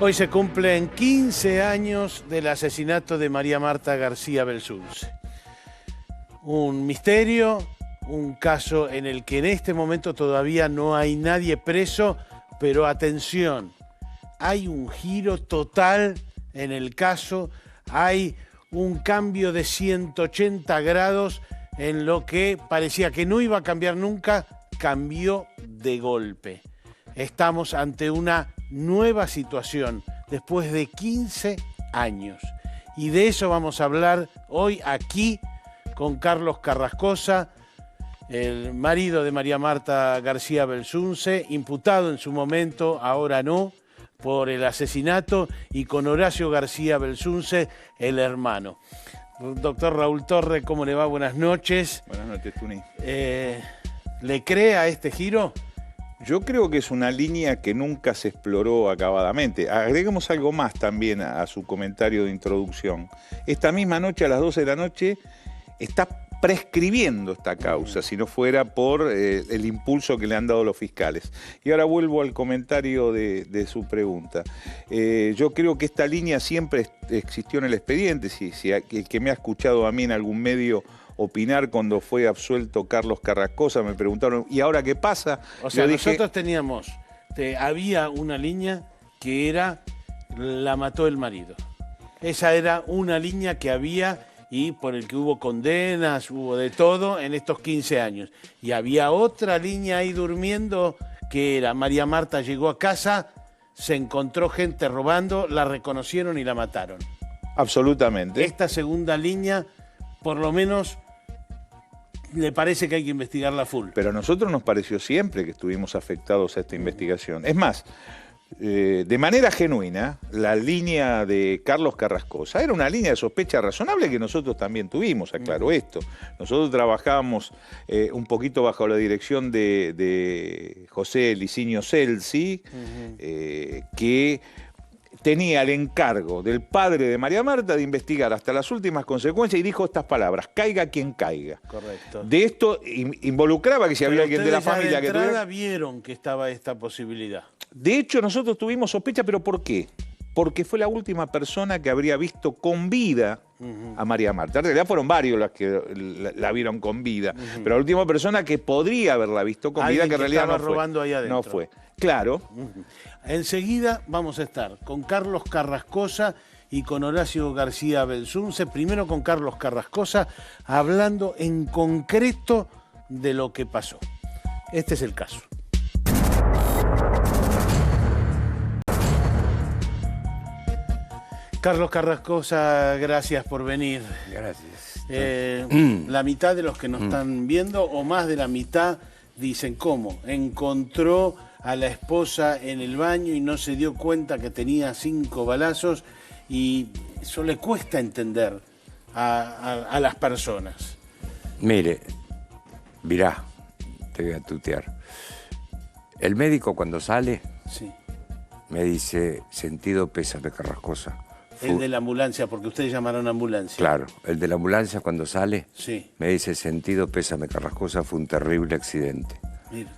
Hoy se cumplen 15 años del asesinato de María Marta García Belsunce. Un misterio, un caso en el que en este momento todavía no hay nadie preso, pero atención, hay un giro total en el caso, hay un cambio de 180 grados en lo que parecía que no iba a cambiar nunca, cambió de golpe. Estamos ante una nueva situación después de 15 años. Y de eso vamos a hablar hoy aquí con Carlos Carrascosa, el marido de María Marta García Belsunce, imputado en su momento, ahora no, por el asesinato, y con Horacio García Belsunce, el hermano. Doctor Raúl Torre, ¿cómo le va? Buenas noches. Buenas noches, Tuni. ¿Le cree a este giro? Yo creo que es una línea que nunca se exploró acabadamente. Agreguemos algo más también a su comentario de introducción. Esta misma noche, a las 12 de la noche, está prescribiendo esta causa, si no fuera por el impulso que le han dado los fiscales. Y ahora vuelvo al comentario de su pregunta. Yo creo que esta línea siempre existió en el expediente. Si el que me ha escuchado a mí en algún medio opinar cuando fue absuelto Carlos Carrascosa, me preguntaron, ¿y ahora qué pasa? O sea, yo nosotros teníamos, había una línea que era, la mató el marido. Esa era una línea que había y por el que hubo condenas, hubo de todo en estos 15 años. Y había otra línea ahí durmiendo que era, María Marta llegó a casa, se encontró gente robando, la reconocieron y la mataron. Absolutamente. Esta segunda línea, por lo menos, le parece que hay que investigarla full. Pero a nosotros nos pareció siempre que estuvimos afectados a esta investigación. Es más, de manera genuina, la línea de Carlos Carrascosa era una línea de sospecha razonable que nosotros también tuvimos, aclaro esto. Nosotros trabajábamos un poquito bajo la dirección de José Licinio Celsi, que tenía el encargo del padre de María Marta de investigar hasta las últimas consecuencias y dijo estas palabras: caiga quien caiga. Correcto. De esto involucraba que si había alguien de la familia de que entrada tuviera... vieron que estaba esta posibilidad. De hecho, nosotros tuvimos sospecha, ¿pero por qué? Porque fue la última persona que habría visto con vida a María Marta. En realidad fueron varios los que la vieron con vida, pero la última persona que podría haberla visto con vida, que en realidad no fue. Robando ahí adentro. No fue. Claro. Enseguida vamos a estar con Carlos Carrascosa y con Horacio García Belsunce. Primero con Carlos Carrascosa, hablando en concreto de lo que pasó. Este es el caso. Carlos Carrascosa, gracias por venir. Gracias. La mitad de los que nos están viendo, o más de la mitad, dicen, ¿cómo? Encontró a la esposa en el baño y no se dio cuenta que tenía 5 balazos, y eso le cuesta entender a las personas. Mire, mirá, te voy a tutear. El médico cuando sale Sí. me dice, sentido pésame, Carrascosa. El de la ambulancia, porque ustedes llamaron ambulancia. Claro, el de la ambulancia cuando sale Sí. me dice, sentido pésame, Carrascosa, fue un terrible accidente. Mira.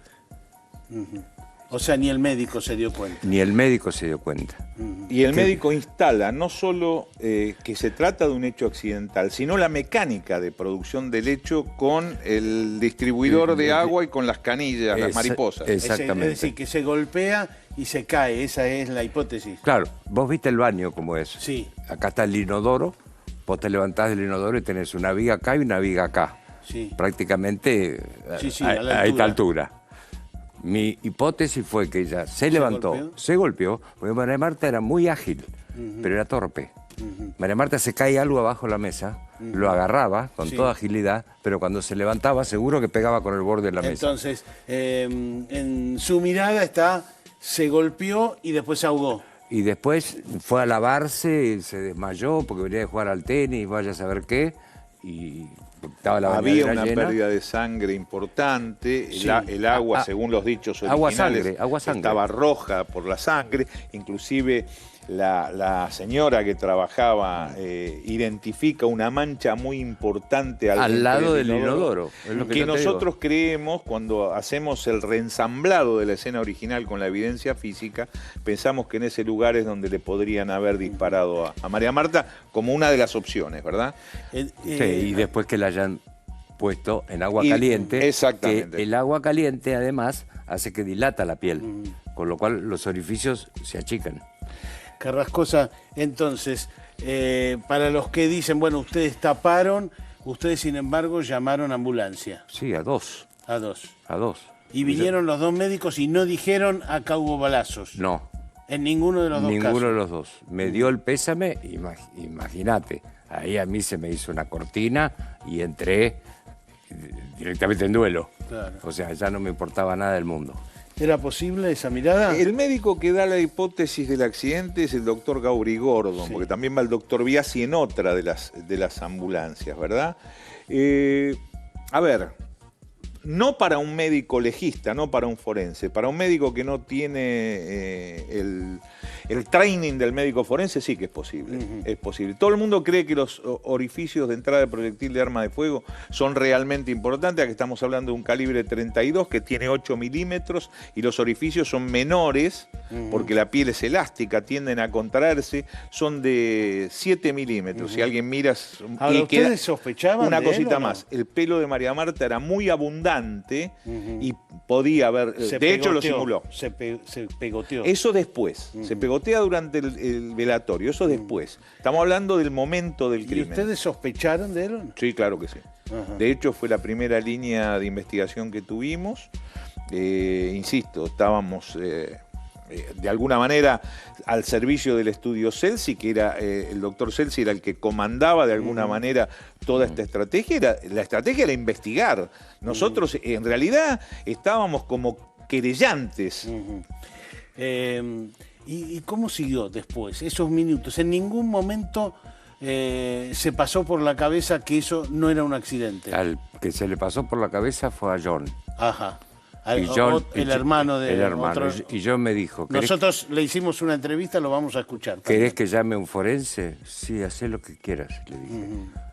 O sea, ni el médico se dio cuenta. Ni el médico se dio cuenta. Y el médico instala no solo que se trata de un hecho accidental, sino la mecánica de producción del hecho con el distribuidor de agua y con las canillas, las mariposas. Exactamente. Es decir, que se golpea y se cae, esa es la hipótesis. Claro, vos viste el baño como es. Sí. Acá está el inodoro, vos te levantás del inodoro y tenés una viga acá y una viga acá. Sí. Prácticamente Sí, a esta altura. Mi hipótesis fue que ella se levantó, se golpeó, porque María Marta era muy ágil, pero era torpe. María Marta se cae algo abajo de la mesa, lo agarraba con toda agilidad, pero cuando se levantaba seguro que pegaba con el borde de la mesa. Entonces, en su mirada está, se golpeó y después se ahogó. Y después fue a lavarse, se desmayó porque venía de jugar al tenis, vaya a saber qué, y estaba la Había bañadera una llena. pérdida de sangre importante, Sí. el agua, según los dichos agua originales, sangre. estaba roja por la sangre, inclusive la señora que trabajaba identifica una mancha muy importante al lado del inodoro. Es lo que nosotros creemos, cuando hacemos el reensamblado de la escena original con la evidencia física, pensamos que en ese lugar es donde le podrían haber disparado a María Marta como una de las opciones, ¿verdad? Sí, y después que la hayan puesto en agua caliente. Exactamente. Que el agua caliente, además, hace que dilata la piel, con lo cual los orificios se achican. Carrascosa, entonces, para los que dicen, bueno, ustedes taparon, ustedes, sin embargo, llamaron a ambulancia. Sí, a dos. A dos. A dos. Y vinieron los dos médicos y no dijeron acá hubo balazos. No. En ninguno de los dos casos. Ninguno de los dos. Me dio el pésame, imagínate. Ahí a mí se me hizo una cortina y entré directamente en duelo. Claro. O sea, ya no me importaba nada del mundo. ¿Era posible esa mirada? El médico que da la hipótesis del accidente es el doctor Gauri Gordon, porque también va el doctor Biasi en otra de las ambulancias, ¿verdad? A ver, no para un médico legista, no para un forense, para un médico que no tiene el training del médico forense, sí que es posible. Es posible. Todo el mundo cree que los orificios de entrada de proyectil de arma de fuego son realmente importantes. Aquí estamos hablando de un calibre 32 que tiene 8 milímetros y los orificios son menores porque la piel es elástica, tienden a contraerse, son de 7 milímetros. Si alguien mira... Ahora, ¿ustedes sospechaban una de cosita él, o no? más, el pelo de María Marta era muy abundante y podía haber... de hecho, lo simuló. Se pegoteó. Eso después. Se pegotea durante el velatorio. Eso después. Estamos hablando del momento del crimen. ¿Y ustedes sospecharon de él? Sí, claro que sí. De hecho, fue la primera línea de investigación que tuvimos. Insisto, estábamos... de alguna manera al servicio del estudio Celsi, que era el doctor Celsi era el que comandaba de alguna manera toda esta estrategia. La estrategia era investigar. Nosotros en realidad estábamos como querellantes. ¿Y cómo siguió después, esos minutos? En ningún momento se pasó por la cabeza que eso no era un accidente. Al que se le pasó por la cabeza fue a John. Ajá. Y John, el hermano de... El hermano. Otro... Y John me dijo... Nosotros le hicimos una entrevista, lo vamos a escuchar. ¿Querés que llame a un forense? Sí, hacé lo que quieras, le dije.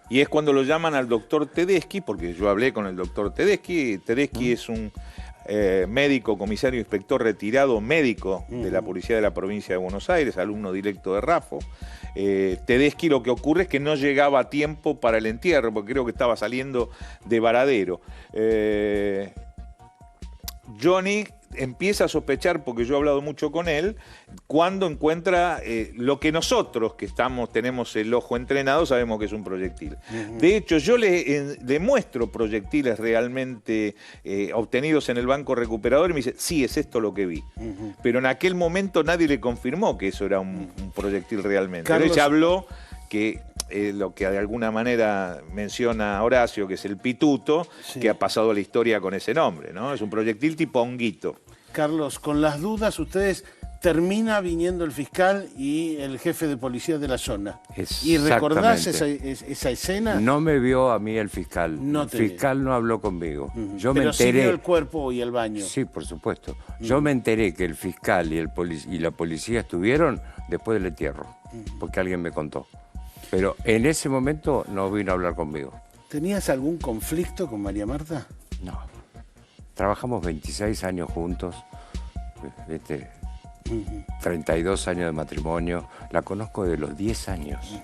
Y es cuando lo llaman al doctor Tedeschi, porque yo hablé con el doctor Tedeschi. Tedeschi es un médico, comisario, inspector retirado, médico de la policía de la provincia de Buenos Aires, alumno directo de Rafo. Tedeschi, lo que ocurre es que no llegaba a tiempo para el entierro, porque creo que estaba saliendo de Varadero. Johnny empieza a sospechar, porque yo he hablado mucho con él, cuando encuentra lo que nosotros, que tenemos el ojo entrenado, sabemos que es un proyectil. De hecho, yo le muestro proyectiles realmente obtenidos en el banco recuperador y me dice, sí, es esto lo que vi. Pero en aquel momento nadie le confirmó que eso era un proyectil realmente. Carlos... Ella habló que... lo que de alguna manera menciona Horacio, que es el pituto, que ha pasado a la historia con ese nombre, ¿no? Es un proyectil tipo honguito. Carlos, con las dudas, ustedes termina viniendo el fiscal y el jefe de policía de la zona. ¿Y recordás esa escena? No me vio a mí el fiscal. No el fiscal no habló conmigo. Yo Pero me enteré. sí vio el cuerpo y el baño. Sí, por supuesto. Yo me enteré que el fiscal y la policía estuvieron después del entierro, porque alguien me contó. Pero en ese momento no vino a hablar conmigo. ¿Tenías algún conflicto con María Marta? No. Trabajamos 26 años juntos, 32 años de matrimonio. La conozco de los 10 años.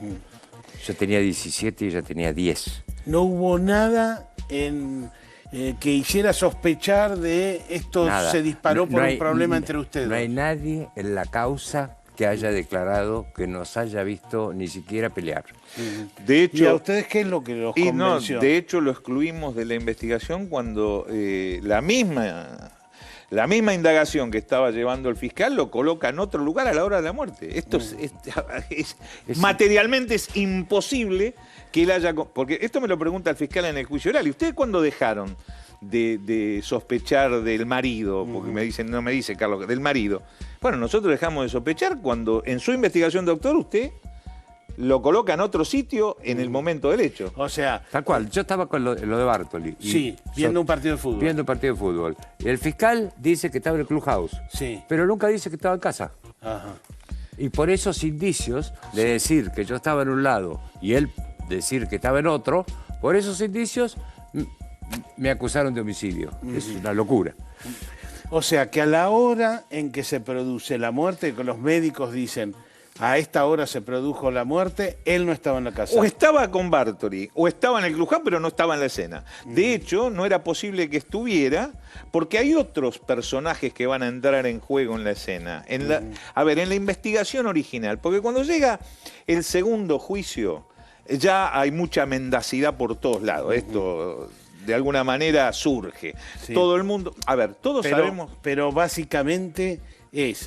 Yo tenía 17 y ella tenía 10. ¿No hubo nada que hiciera sospechar de esto? Nada. Se disparó por un problema entre ustedes. No hay nadie en la causa que haya declarado que nos haya visto ni siquiera pelear. De hecho, ¿y a ustedes qué es lo que los convenció? De hecho, lo excluimos de la investigación cuando la misma indagación que estaba llevando el fiscal lo coloca en otro lugar a la hora de la muerte. Esto materialmente es imposible que él haya... Porque esto me lo pregunta el fiscal en el juicio oral. ¿Y ustedes cuándo dejaron de sospechar del marido? Porque no me dice Carlos, del marido. Bueno, nosotros dejamos de sospechar cuando en su investigación, doctor, usted lo coloca en otro sitio en el momento del hecho. O sea... Tal cual, yo estaba con lo de Bartoli. Sí, viendo un partido de fútbol. Viendo un partido de fútbol. Y el fiscal dice que estaba en el clubhouse. Sí. Pero nunca dice que estaba en casa. Ajá. Y por esos indicios de decir que yo estaba en un lado y él decir que estaba en otro, por esos indicios me acusaron de homicidio. Es una locura. O sea, que a la hora en que se produce la muerte, que los médicos dicen, a esta hora se produjo la muerte, él no estaba en la casa. O estaba con Bartoli, o estaba en el clubhouse, pero no estaba en la escena. De hecho, no era posible que estuviera, porque hay otros personajes que van a entrar en juego en la escena. A ver, en la investigación original, porque cuando llega el segundo juicio, ya hay mucha mendacidad por todos lados. Esto de alguna manera surge. Sí. Todo el mundo... A ver, todos sabemos... Pero básicamente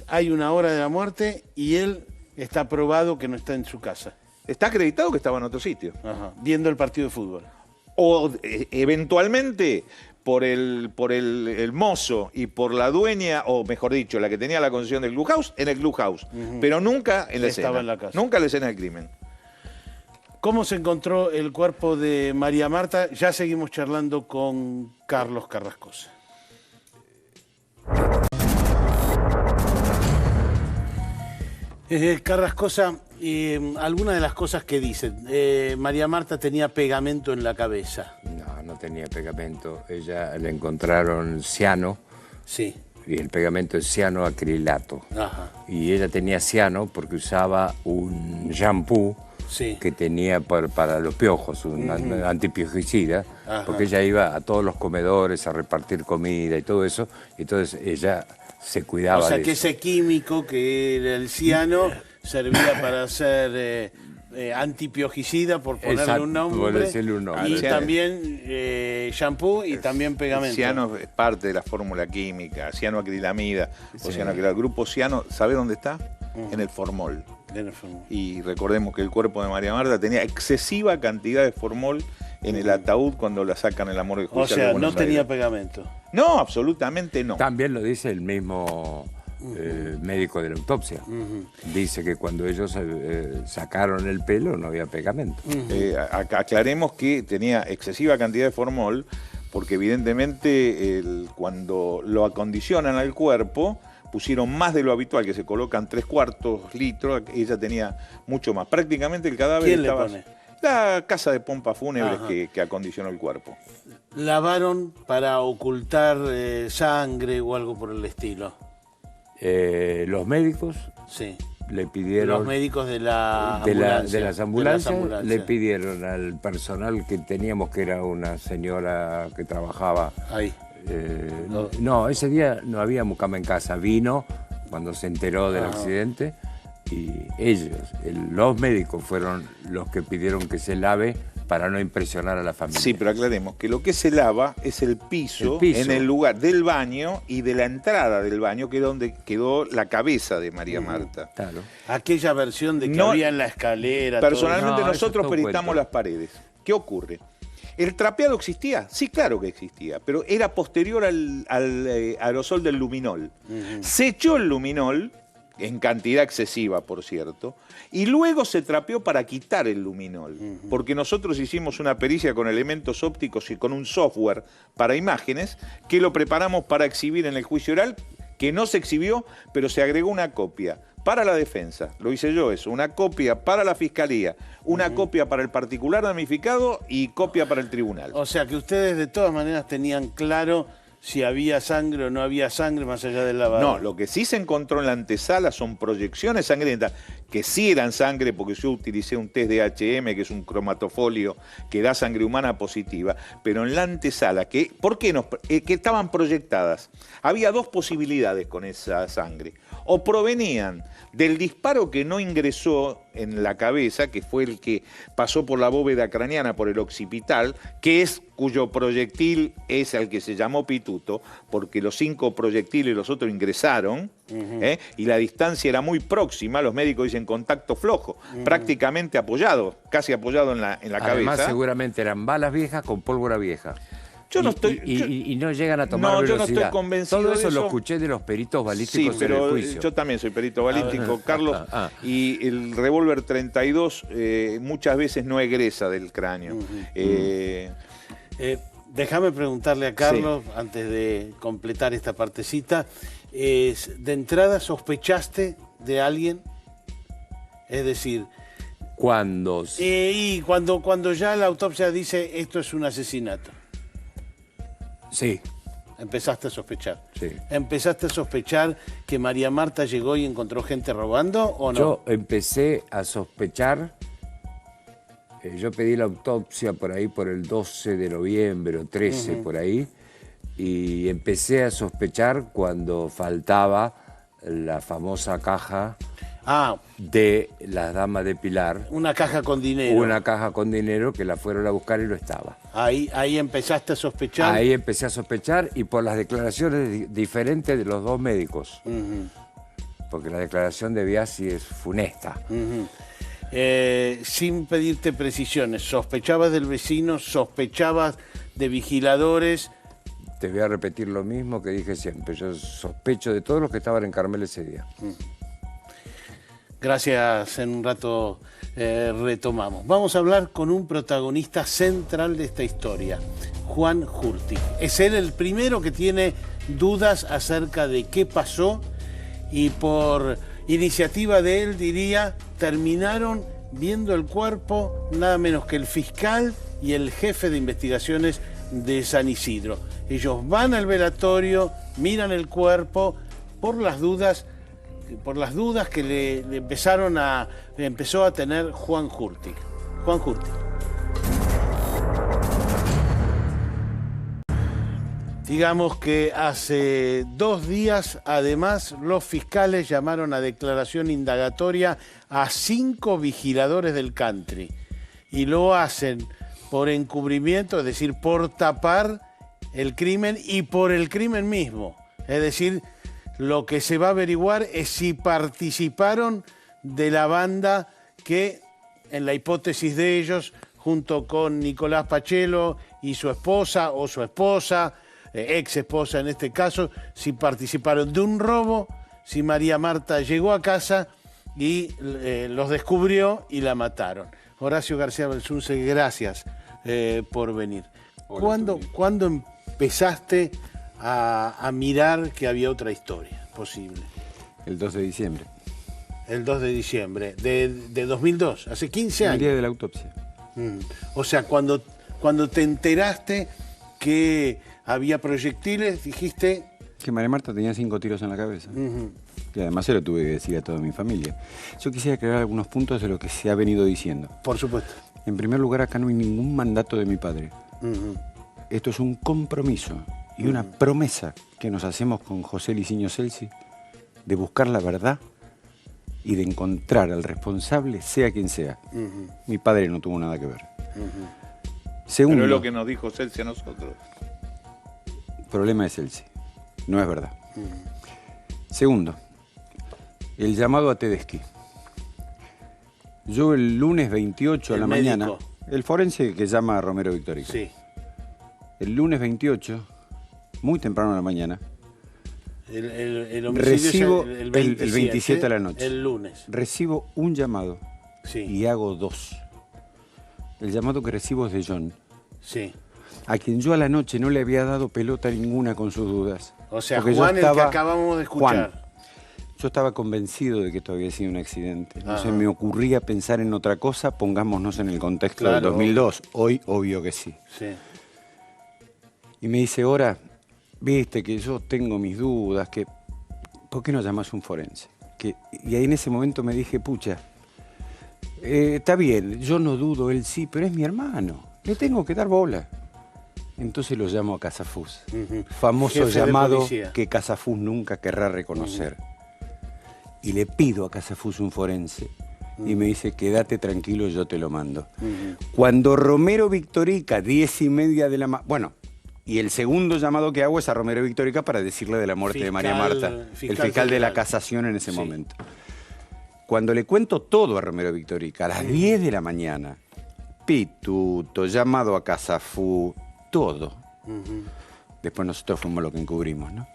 hay una hora de la muerte y él está probado que no está en su casa. Está acreditado que estaba en otro sitio. Ajá, viendo el partido de fútbol. O eventualmente por el mozo y por la dueña, o mejor dicho, la que tenía la concesión del clubhouse, en el clubhouse. Pero nunca en la escena. Estaba en la casa. Nunca en la escena del crimen. ¿Cómo se encontró el cuerpo de María Marta? Ya seguimos charlando con Carlos Carrascosa. Carrascosa, alguna de las cosas que dicen, María Marta tenía pegamento en la cabeza. No tenía pegamento. Ella le encontraron ciano. Sí. Y el pegamento es cianoacrilato. Ajá. Y ella tenía ciano porque usaba un shampoo que tenía para los piojos, un antipiojicida, porque ella iba a todos los comedores a repartir comida y todo eso. Entonces ella se cuidaba. O sea, de que eso. ese químico que era el ciano servía para hacer antipiojicida, por ponerle un nombre. Y también shampoo y también pegamento. El ciano es parte de la fórmula química, cianoacrilamida, o cianoacrilato. El grupo ciano, ¿sabe dónde está? En el formol. Y recordemos que el cuerpo de María Marta tenía excesiva cantidad de formol en el ataúd cuando la sacan en la morgue judicial. O sea, no tenía pegamento. No, absolutamente no. También lo dice el mismo médico de la autopsia. Dice que cuando ellos sacaron el pelo no había pegamento. Aclaremos que tenía excesiva cantidad de formol porque evidentemente cuando lo acondicionan al cuerpo pusieron más de lo habitual, que se colocan 3/4 litros, ella tenía mucho más. Prácticamente el cadáver ¿Quién estaba... le pone? La casa de pompas fúnebres que acondicionó el cuerpo. ¿Lavaron para ocultar sangre o algo por el estilo? Los médicos le pidieron... Los médicos de las ambulancias le pidieron al personal que teníamos, que era una señora que trabajaba... Ahí. No, ese día no había mucama en casa. Vino cuando se enteró del accidente y los médicos fueron los que pidieron que se lave para no impresionar a la familia. Sí, pero aclaremos que lo que se lava es el piso en el lugar del baño y de la entrada del baño, que es donde quedó la cabeza de María Marta. Claro. Aquella versión de que había en la escalera. Personalmente nosotros peritamos las paredes. ¿Qué ocurre? ¿El trapeado existía? Sí, claro que existía, pero era posterior al aerosol del luminol. Se echó el luminol, en cantidad excesiva, por cierto, y luego se trapeó para quitar el luminol, porque nosotros hicimos una pericia con elementos ópticos y con un software para imágenes que lo preparamos para exhibir en el juicio oral, que no se exhibió, pero se agregó una copia para la defensa, lo hice yo eso, una copia para la fiscalía, una copia para el particular damnificado y copia para el tribunal. O sea que ustedes de todas maneras tenían claro si había sangre o no había sangre más allá del lavado. No, lo que sí se encontró en la antesala son proyecciones sangrientas, que sí eran sangre porque yo utilicé un test de HM, que es un cromatofolio que da sangre humana positiva, pero en la antesala, ¿por qué que estaban proyectadas? Había dos posibilidades con esa sangre. O provenían del disparo que no ingresó en la cabeza, que fue el que pasó por la bóveda craneana, por el occipital, cuyo proyectil es el que se llamó pituto, porque los 5 proyectiles los otros ingresaron, y la distancia era muy próxima, los médicos dicen contacto flojo, prácticamente apoyado, casi apoyado en la cabeza. Además, seguramente eran balas viejas con pólvora vieja. Yo no estoy... Y no llegan a tomar velocidad. Yo no estoy convencido Todo de eso lo escuché de los peritos balísticos en el juicio. Sí, pero yo también soy perito balístico, Carlos, y el revólver 32 muchas veces no egresa del cráneo. Déjame preguntarle a Carlos, antes de completar esta partecita, ¿de entrada sospechaste de alguien? Es decir, Cuando y cuando ya la autopsia dice esto es un asesinato, sí, empezaste a sospechar. sí. ¿Empezaste a sospechar que María Marta llegó y encontró gente robando o no? Yo empecé a sospechar, yo pedí la autopsia por ahí por el 12 de noviembre o 13 por ahí, y empecé a sospechar cuando faltaba la famosa caja de las damas de Pilar. Una caja con dinero. Una caja con dinero que la fueron a buscar y no estaba. Ahí empezaste a sospechar. Ahí empecé a sospechar y por las declaraciones diferentes de los dos médicos. Porque la declaración de Biasi es funesta. Sin pedirte precisiones, ¿sospechabas del vecino? ¿Sospechabas de vigiladores? Te voy a repetir lo mismo que dije siempre. Yo sospecho de todos los que estaban en Carmel ese día. Gracias, en un rato retomamos. Vamos a hablar con un protagonista central de esta historia, Juan Hurtig. Es él el primero que tiene dudas acerca de qué pasó y por iniciativa de él, diría, terminaron viendo el cuerpo nada menos que el fiscal y el jefe de investigaciones de San Isidro. Ellos van al velatorio, miran el cuerpo por las dudas que le empezó a tener Juan Hurtig. Juan Hurtig. Digamos que hace 2 días, además, los fiscales llamaron a declaración indagatoria a 5 vigiladores del country. Y lo hacen por encubrimiento, es decir, por tapar el crimen y por el crimen mismo. Es decir, lo que se va a averiguar es si participaron de la banda que, en la hipótesis de ellos, junto con Nicolás Pachelo y su esposa o su esposa, ex esposa en este caso, si participaron de un robo, si María Marta llegó a casa y los descubrió y la mataron. Horacio García Belsunce, gracias por venir. ¿Cuándo empezaste a mirar que había otra historia posible? El 2 de diciembre. El 2 de diciembre de 2002, hace 15 años. El día de la autopsia. O sea, cuando te enteraste que había proyectiles, dijiste... Que María Marta tenía 5 tiros en la cabeza. Y además se lo tuve que decir a toda mi familia. Yo quisiera aclarar algunos puntos de lo que se ha venido diciendo. Por supuesto. En primer lugar, acá no hay ningún mandato de mi padre. Esto es un compromiso y una promesa que nos hacemos con José Licinio Celsi de buscar la verdad y de encontrar al responsable, sea quien sea. Mi padre no tuvo nada que ver. Segundo, pero es lo que nos dijo Celsi a nosotros. El problema es Celsi, no es verdad. Segundo, el llamado a Tedeschi. Yo el lunes 28 a la mañana, el forense que llama a Romero Victorica. Sí. El lunes 28, muy temprano a la mañana, el homicidio recibo es el 27 a la noche. El lunes. Recibo un llamado y hago 2. El llamado que recibo es de John. Sí. A quien yo a la noche no le había dado pelota ninguna con sus dudas. O sea, Juan, el que acabamos de escuchar. Juan, yo estaba convencido de que esto había sido un accidente. No se me ocurría pensar en otra cosa, pongámonos en el contexto del 2002. Hoy, obvio que sí. Y me dice, ahora, viste que yo tengo mis dudas, que ¿por qué no llamas un forense? Y ahí en ese momento me dije, pucha, está bien, yo no dudo, él sí, pero es mi hermano, le tengo que dar bola. Entonces lo llamo a Casafús, famoso jefe llamado que Casafús nunca querrá reconocer. Y le pido a Casafús un forense. Y me dice, quédate tranquilo, yo te lo mando. Cuando Romero Victorica, 10:30 de la mañana... Bueno, y el segundo llamado que hago es a Romero Victorica para decirle de la muerte de María Marta, el fiscal de la casación en ese momento. Cuando le cuento todo a Romero Victorica, a las 10 de la mañana, pituto, llamado a Casafús, todo. Después nosotros fuimos lo que encubrimos, ¿no?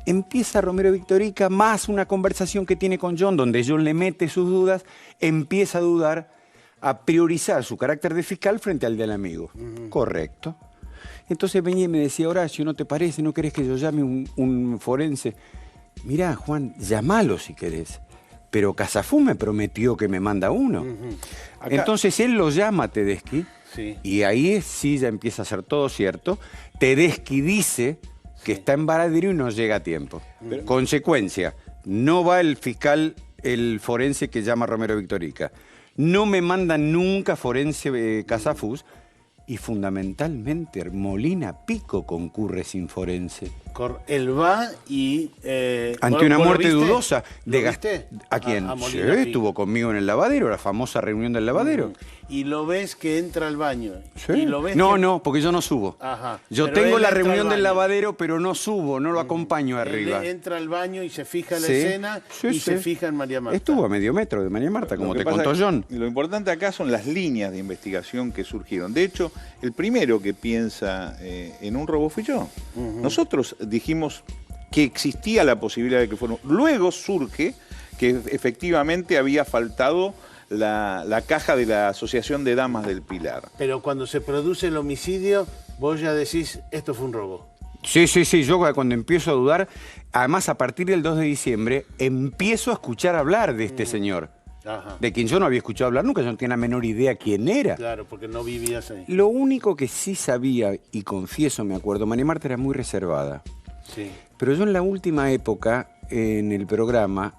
Empieza Romero Victorica, más una conversación que tiene con John, donde John le mete sus dudas, empieza a dudar, a priorizar su carácter de fiscal frente al del amigo. Correcto. Entonces venía y me decía, Horacio, ¿no te parece? ¿No querés que yo llame un forense? Mirá, Juan, llamalo si querés, pero Casafú me prometió que me manda uno. Acá- Entonces él lo llama a Tedeschi, Sí. y ahí sí ya empieza a ser todo cierto. Tedeschi dice que está en Varadero y no llega a tiempo. Consecuencia, no va el fiscal, el forense que llama Romero Victorica. No me mandan nunca forense Casafús. Y fundamentalmente Molina Pico concurre sin forense. Él va y... Ante una ¿vos lo muerte viste? dudosa. ¿Lo viste? ¿A quién? A Sí, Molina Pico. estuvo conmigo en el lavadero, la famosa reunión del lavadero. Y lo ves que entra al baño. Sí. Y lo ves No, que- no, porque yo no subo. Ajá. Yo Pero tengo él la entra al reunión del baño. lavadero, pero no subo, no lo acompaño Él arriba. entra al baño y se fija en la Sí, escena sí, y sí. se fija en María Marta. Estuvo a medio metro de María Marta, como Lo que te pasa contó es- John. Lo importante acá son las líneas de investigación que surgieron. De hecho, el primero que piensa en un robo fui yo. Nosotros dijimos que existía la posibilidad de que fuera. Luego surge que efectivamente había faltado la caja de la Asociación de Damas del Pilar. Pero cuando se produce el homicidio, vos ya decís, esto fue un robo. Sí, sí, sí, yo cuando empiezo a dudar, además a partir del 2 de diciembre, empiezo a escuchar hablar de este señor, Ajá. de quien yo no había escuchado hablar nunca, yo no tenía la menor idea quién era. Claro, porque no vivías ahí. Lo único que sí sabía, y confieso, me acuerdo, María Marta era muy reservada. Sí. Pero yo en la última época, en el programa,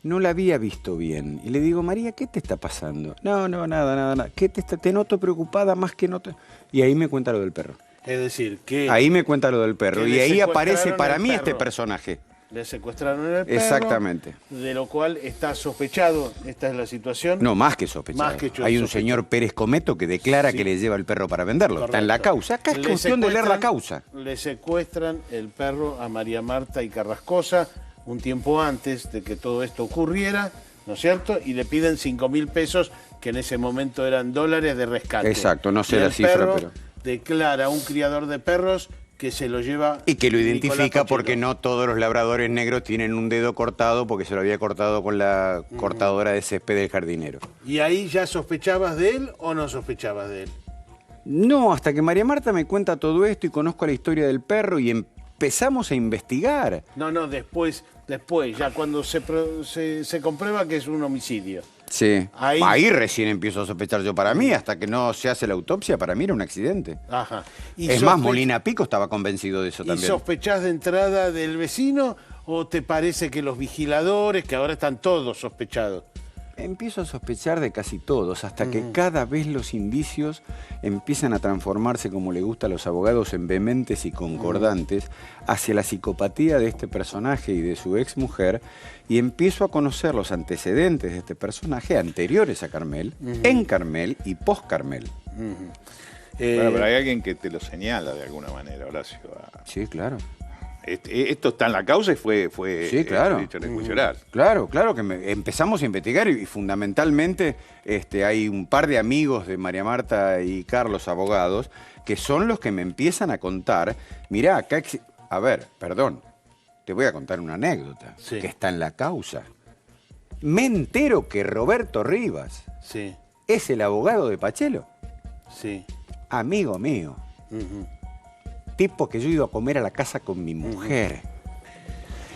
no la había visto bien. Y le digo, María, ¿qué te está pasando? No, nada. ¿Qué te noto preocupada más que no te...? Y ahí me cuenta lo del perro. Es decir, que Ahí me cuenta lo del perro. que Y le ahí aparece secuestraron para al mí este perro. personaje. le secuestraron el perro. Exactamente. De lo cual está sospechado, esta es la situación. No, más que sospechado. Más que Hay un sospechado. señor Pérez Cometo que declara Sí. que le lleva el perro para venderlo. Está en la Correcto. causa. Acá es Le cuestión de leer la secuestran- causa. Le secuestran el perro a María Marta y Carrascosa un tiempo antes de que todo esto ocurriera, ¿no es cierto? Y le piden 5.000 pesos, que en ese momento eran dólares de rescate. Exacto, no sé Y la el cifra, perro pero- declara a un criador de perros que se lo lleva... Y que lo Nicolás identifica Cochelo. porque no todos los labradores negros tienen un dedo cortado porque se lo había cortado con la cortadora de césped del jardinero. ¿Y ahí ya sospechabas de él o no sospechabas de él? No, hasta que María Marta me cuenta todo esto y conozco la historia del perro y empezamos a investigar. No, después, ya cuando se comprueba que es un homicidio. Sí. Ahí- Ahí recién empiezo a sospechar yo para mí, hasta que no se hace la autopsia, para mí era un accidente. Ajá. Y Es más, sospe- Molina Pico estaba convencido de eso ¿Y también. sospechás de entrada del vecino o te parece que los vigiladores, que ahora están todos sospechados? Empiezo a sospechar de casi todos, hasta que cada vez los indicios empiezan a transformarse, como le gusta a los abogados, en vehementes y concordantes, hacia la psicopatía de este personaje y de su exmujer, y empiezo a conocer los antecedentes de este personaje anteriores a Carmel, en Carmel y post-Carmel. Bueno, pero hay alguien que te lo señala de alguna manera, Horacio. Sí, claro. Esto está en la causa y fue Sí, claro. dicho en el juicio oral. Claro, que empezamos a investigar y fundamentalmente hay un par de amigos de María Marta y Carlos, abogados, que son los que me empiezan a contar, mirá, acá, a ver, perdón, te voy a contar una anécdota Sí. que está en la causa. Me entero que Roberto Rivas Sí, es el abogado de Pachelo, sí. amigo mío, tipo que yo he ido a comer a la casa con mi mujer.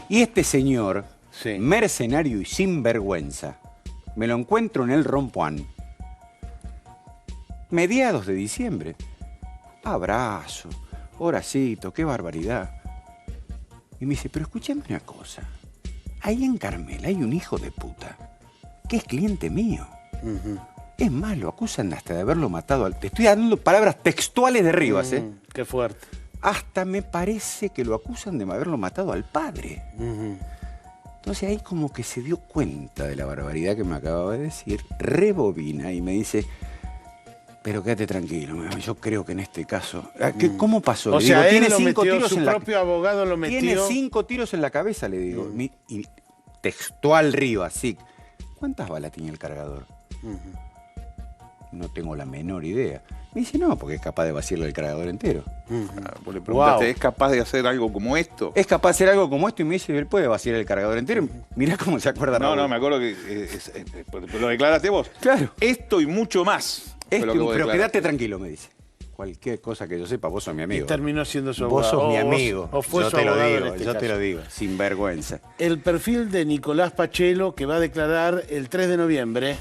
Y este señor, Sí. mercenario y sinvergüenza, me lo encuentro en el Rompuán, mediados de diciembre. Abrazo, Horacito, qué barbaridad. Y me dice, pero escúchame una cosa, ahí en Carmel hay un hijo de puta que es cliente mío. Es más, lo acusan hasta de haberlo matado. Te estoy dando palabras textuales de Rivas, ¿eh? Qué fuerte. Hasta me parece que lo acusan de haberlo matado al padre. Entonces ahí como que se dio cuenta de la barbaridad que me acababa de decir, rebobina y me dice, pero quédate tranquilo, yo creo que en este caso... ¿Cómo pasó? O Le sea, digo, él tiene lo 5 metió, tiros su en la... propio abogado lo metió. Tiene 5 tiros en la cabeza, le digo. Y textual Rivas, sí. ¿Cuántas balas tiene el cargador? No tengo la menor idea. Me dice, no, porque es capaz de vaciarle el cargador entero. Vos le preguntaste, Wow. ¿es capaz de hacer algo como esto? Es capaz de hacer algo como esto y me dice, él puede vaciar el cargador entero. Mirá cómo se acuerda No, Raúl. me acuerdo que lo declaraste vos. Claro. Esto y mucho más. fue Esto, lo que vos pero declaraste. quédate tranquilo, me dice. cualquier cosa que yo sepa, vos sos mi Y amigo. terminó siendo su Vos abogado. sos mi O vos- amigo. o fue yo su te lo abogado en digo, este yo te caso. lo digo, sin vergüenza. El perfil de Nicolás Pachelo, que va a declarar el 3 de noviembre.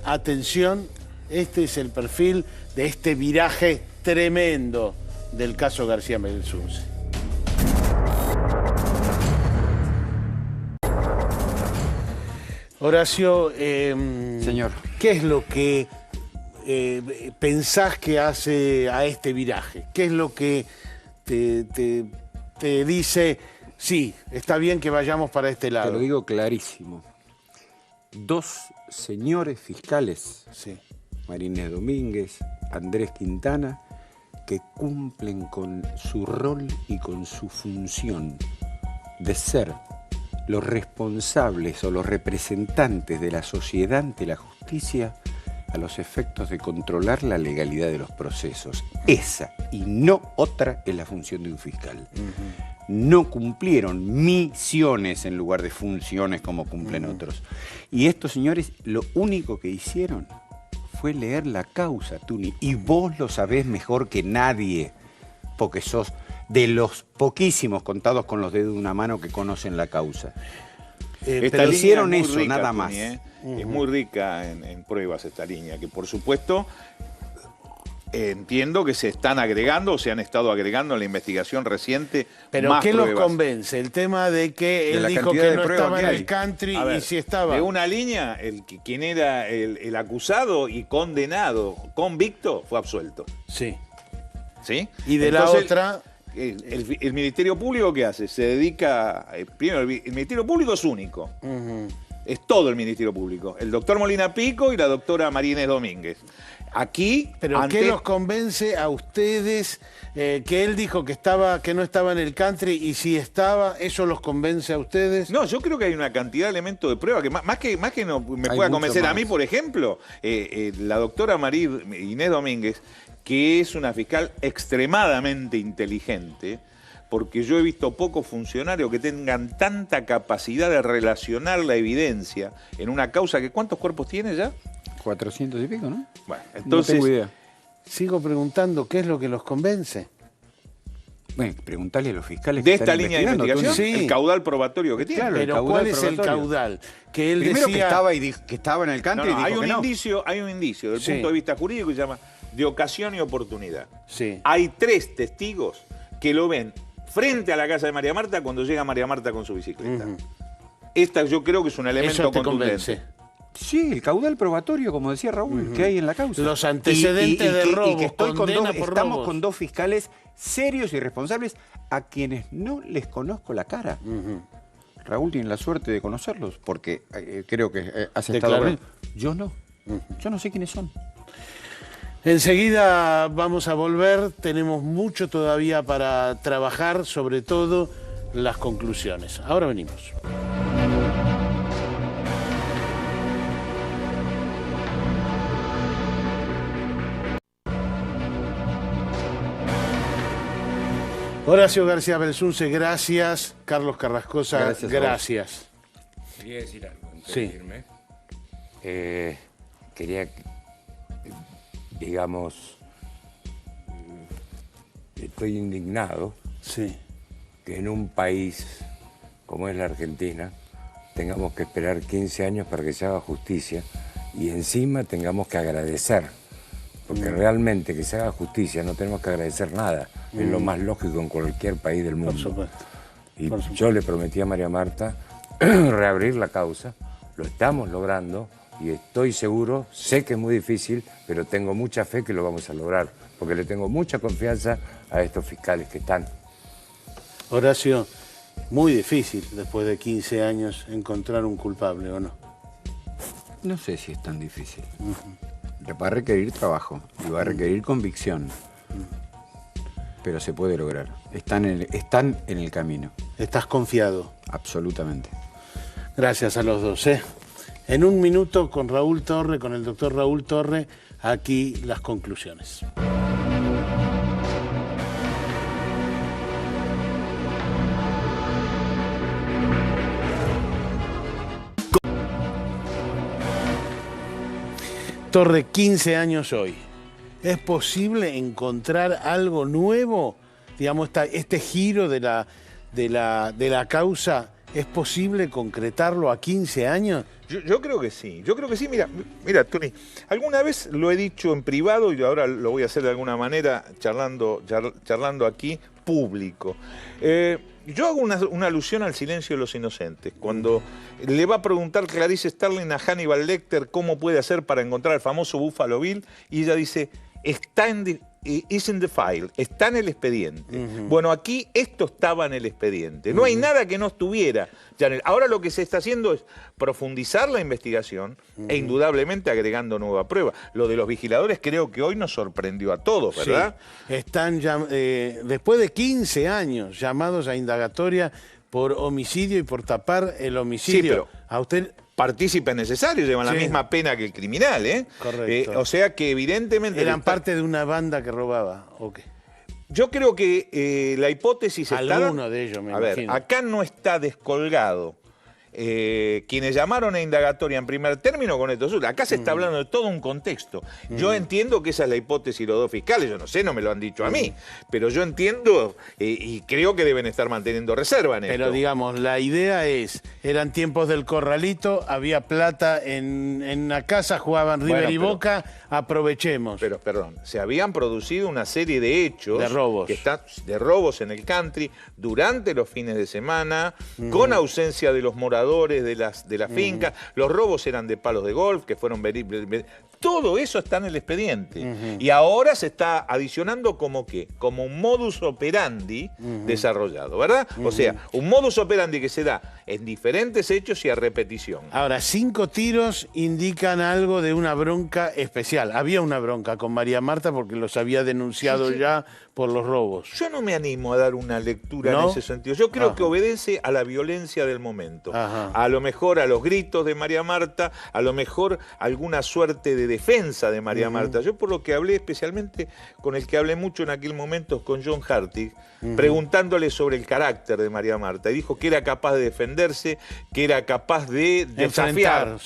Atención, este es el perfil de este viraje tremendo del caso García Belsunce. Horacio, Señor. ¿qué es lo que pensás que hace a este viraje? ¿Qué es lo que te dice, sí, está bien que vayamos para este lado? Te lo digo clarísimo. Dos señores fiscales, Sí. María Domínguez, Andrés Quintana, que cumplen con su rol y con su función de ser los responsables o los representantes de la sociedad ante la justicia a los efectos de controlar la legalidad de los procesos. Esa y no otra es la función de un fiscal. No cumplieron misiones en lugar de funciones como cumplen otros. Y estos señores lo único que hicieron fue leer la causa, Tuni. Y vos lo sabés mejor que nadie, porque sos de los poquísimos contados con los dedos de una mano que conocen la causa. Esta Pero línea hicieron es muy eso, rica, nada Tony, más. Es muy rica en pruebas esta línea, que por supuesto entiendo que se están agregando o se han estado agregando en la investigación reciente. Pero más ¿qué los pruebas. convence? El tema de que De él la dijo cantidad que de no pruebas estaba que en hay. el country A ver, y sí estaba. De una línea, quien era el acusado y condenado, convicto, fue absuelto. Sí. ¿Sí? Y de Entonces, la otra... El Ministerio Público, ¿qué hace? Se dedica... primero, el Ministerio Público es único. Es todo el Ministerio Público. El doctor Molina Pico y la doctora María Inés Domínguez. Aquí... ¿Pero qué los convence a ustedes? Que él dijo que no estaba en el country y sí estaba, ¿eso los convence a ustedes? No, yo creo que hay una cantidad de elementos de prueba que más que no me Hay pueda mucho convencer a más. mí, por ejemplo, la doctora María Inés Domínguez, que es una fiscal extremadamente inteligente, porque yo he visto pocos funcionarios que tengan tanta capacidad de relacionar la evidencia en una causa que ¿cuántos cuerpos tiene ya? 400 y pico, ¿no? Bueno, No entonces... tengo idea. Sigo preguntando, ¿qué es lo que los convence? Bueno, preguntarle a los fiscales de que esta están línea de investigando, investigación, Sí. el caudal probatorio que tiene. Claro, el Pero caudal ¿cuál es el probatorio. caudal? Que él Primero decía... que estaba en el No, country no, y hay dijo un que no. indicio, del Sí. punto de vista jurídico que se llama de ocasión y oportunidad. Sí. Hay 3 testigos que lo ven frente a la casa de María Marta cuando llega María Marta con su bicicleta. Esta yo creo que es un elemento Eso te contundente. convence. Sí, el caudal probatorio, como decía Raúl, que hay en la causa. Los antecedentes de robos, y que estoy con condena dos, por estamos robos. con dos fiscales serios y responsables a quienes no les conozco la cara. Raúl tiene la suerte de conocerlos, porque creo que has estado Declaró. con ellos. Yo no. Yo no sé quiénes son. Enseguida vamos a volver, tenemos mucho todavía para trabajar, sobre todo las conclusiones. Ahora venimos. Horacio García Belsunce, gracias. Carlos Carrascosa, Gracias a vos. gracias. Quería decir algo antes Sí. de irme. Quería, digamos, estoy indignado Sí. que en un país como es la Argentina tengamos que esperar 15 años para que se haga justicia y encima tengamos que agradecer. Porque realmente que se haga justicia no tenemos que agradecer nada. Es lo más lógico en cualquier país del mundo. Por supuesto. Y Por supuesto. yo le prometí a María Marta reabrir la causa, lo estamos logrando y estoy seguro, sé que es muy difícil, pero tengo mucha fe que lo vamos a lograr, porque le tengo mucha confianza a estos fiscales que están. Horacio, muy difícil después de 15 años encontrar un culpable, ¿o no? No sé si es tan difícil. Va a requerir trabajo y va a requerir convicción. Pero se puede lograr. Están en el camino. ¿Estás confiado? Absolutamente. Gracias a los dos, ¿eh? En un minuto con Raúl Torre, con el doctor Raúl Torre, aquí las conclusiones. Torre, 15 años hoy. ¿Es posible encontrar algo nuevo? Digamos, este giro de la causa, ¿es posible concretarlo a 15 años? Yo creo que sí, mira, Tony, alguna vez lo he dicho en privado y ahora lo voy a hacer de alguna manera charlando aquí, público. Yo hago una alusión al silencio de los inocentes. Cuando le va a preguntar Clarice Starling a Hannibal Lecter cómo puede hacer para encontrar al famoso Buffalo Bill, y ella dice, is in the file, está en el expediente. Bueno, aquí esto estaba en el expediente. No hay nada que no estuviera. Ahora lo que se está haciendo es profundizar la investigación e indudablemente agregando nueva prueba. Lo de los vigiladores creo que hoy nos sorprendió a todos, ¿verdad? Sí. Están ya, después de 15 años llamados a indagatoria por homicidio y por tapar el homicidio. Sí, pero a usted... Partícipes necesarios, llevan la misma pena que el criminal, ¿eh? Correcto. O sea que evidentemente... ¿Eran parte de una banda que robaba o qué? Yo creo que la hipótesis está... Alguno de ellos, me imagino. Acá no está descolgado. Quienes llamaron a indagatoria en primer término con esto. Acá se está hablando de todo un contexto. Yo entiendo que esa es la hipótesis de los dos fiscales, yo no sé, no me lo han dicho a mí, pero yo entiendo y creo que deben estar manteniendo reserva en esto. Pero digamos, la idea es, eran tiempos del corralito, había plata en la casa, jugaban River y Boca, aprovechemos. Pero, perdón, se habían producido una serie de hechos... De robos. De robos en el country durante los fines de semana, con ausencia de los moradores de la finca, los robos eran de palos de golf, que fueron... Todo eso está en el expediente. Y ahora se está adicionando como ¿qué? Como un modus operandi desarrollado, ¿verdad? O sea, un modus operandi que se da en diferentes hechos y a repetición. Ahora, 5 tiros indican algo de una bronca especial. Había una bronca con María Marta porque los había denunciado ya por los robos. Yo no me animo a dar una lectura en ese sentido. Yo creo que obedece a la violencia del momento. A lo mejor a los gritos de María Marta, a lo mejor alguna suerte de defensa de María Marta. Yo por lo que hablé, especialmente con el que hablé mucho en aquel momento, con John Hartig, preguntándole sobre el carácter de María Marta. Y dijo que era capaz de defenderse, que era capaz de desafiar.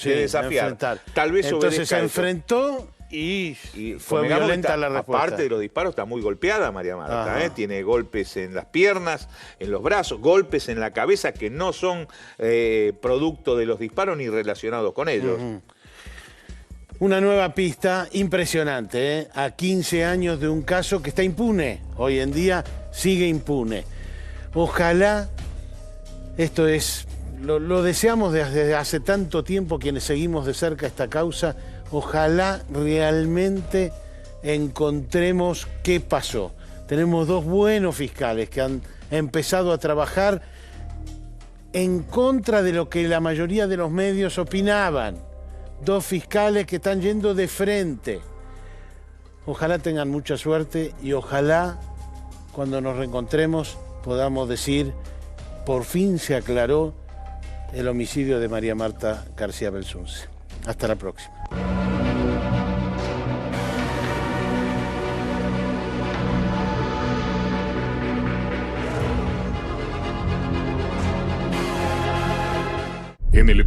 Tal vez entonces se enfrentó y fue violenta la respuesta. Aparte de los disparos, está muy golpeada María Marta. Tiene golpes en las piernas, en los brazos, golpes en la cabeza que no son producto de los disparos ni relacionados con ellos. Una nueva pista impresionante, ¿eh? A 15 años de un caso que está impune. Hoy en día sigue impune. Ojalá, esto es, lo deseamos desde hace tanto tiempo quienes seguimos de cerca esta causa, ojalá realmente encontremos qué pasó. Tenemos 2 buenos fiscales que han empezado a trabajar en contra de lo que la mayoría de los medios opinaban. 2 fiscales que están yendo de frente. Ojalá tengan mucha suerte y ojalá cuando nos reencontremos podamos decir, por fin se aclaró el homicidio de María Marta García Belsunce. Hasta la próxima. En el